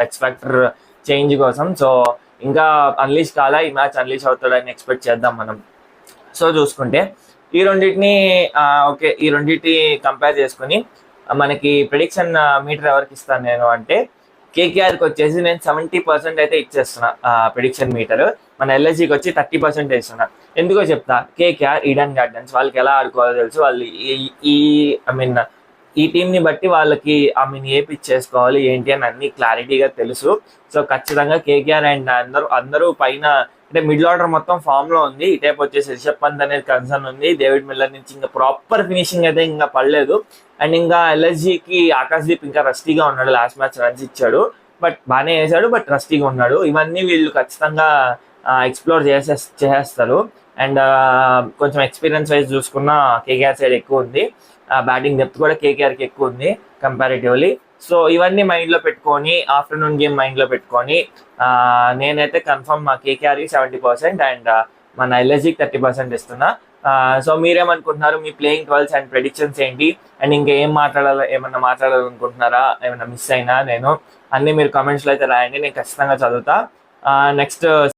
X factor change కోసం. So ఇంకా unleash కాలా, ఈ మ్యాచ్ అన్లీష్ అవుతాడని ఎక్స్పెక్ట్ చేద్దాం మనం. సో చూసుకుంటే ఈ రెండింటిని ఓకే, ఈ రెండింటి కంపేర్ చేసుకుని మనకి ప్రిడిక్షన్ మీటర్ ఎవరికి ఇస్తాను నేను అంటే కేకేఆర్కి వచ్చేసి నేను 70% అయితే ఇచ్చేస్తున్నా ప్రిడిక్షన్ మీటర్. మన ఎల్ఎస్జికి వచ్చి 30% ఇస్తున్నా. ఎందుకో చెప్తా. కేకేఆర్, ఈడెన్ గార్డెన్స్ వాళ్ళకి ఎలా ఆడుకోవాలో తెలుసు. వాళ్ళు ఈ టీంని బట్టి వాళ్ళకి ఏ పిచ్ చేసుకోవాలి ఏంటి అని అన్ని క్లారిటీగా తెలుసు. సో ఖచ్చితంగా కేకేఆర్ అండ్ అందరూ పైన అంటే మిడిల్ ఆర్డర్ మొత్తం ఫామ్ లో ఉంది. ఇటైపు వచ్చేసి రిషబ్ పంత్ అనేది కన్సర్న్ ఉంది. డేవిడ్ మిల్లర్ నుంచి ఇంకా ప్రాపర్ ఫినిషింగ్ అయితే ఇంకా పడలేదు. అండ్ ఇంకా ఎల్ఎస్జికి ఆకాశ్దీప్ ఇంకా రస్టీగా ఉన్నాడు. లాస్ట్ మ్యాచ్ రన్స్ ఇచ్చాడు, బట్ బాగానే వేసాడు, బట్ రస్టీగా ఉన్నాడు. ఇవన్నీ వీళ్ళు ఖచ్చితంగా ఎక్స్ప్లోర్ చేసేస్తారు. అండ్ కొంచెం ఎక్స్పీరియన్స్ వైజ్ చూసుకున్న కేకేఆర్ సైడ్ ఎక్కువ ఉంది. బ్యాటింగ్ డెప్త్ కూడా కేకేఆర్కి ఎక్కువ ఉంది కంపారిటివ్లీ. సో ఇవన్నీ మైండ్లో పెట్టుకొని, ఆఫ్టర్నూన్ గేమ్ మైండ్లో పెట్టుకొని నేనైతే కన్ఫర్మ్ మా కేకేఆర్కి 70% అండ్ మన ఎల్ఎస్జికి 30% ఇస్తున్నా. సో మీరేమనుకుంటున్నారు? మీ ప్లేయింగ్ 12s అండ్ ప్రెడిక్షన్స్ ఏంటి? అండ్ ఇంకా ఏమన్నా మాట్లాడాలనుకుంటున్నారా? ఏమన్నా మిస్ అయినా నేను అన్నీ మీరు కామెంట్స్లో అయితే రాయండి, నేను ఖచ్చితంగా చదువుతా. నెక్స్ట్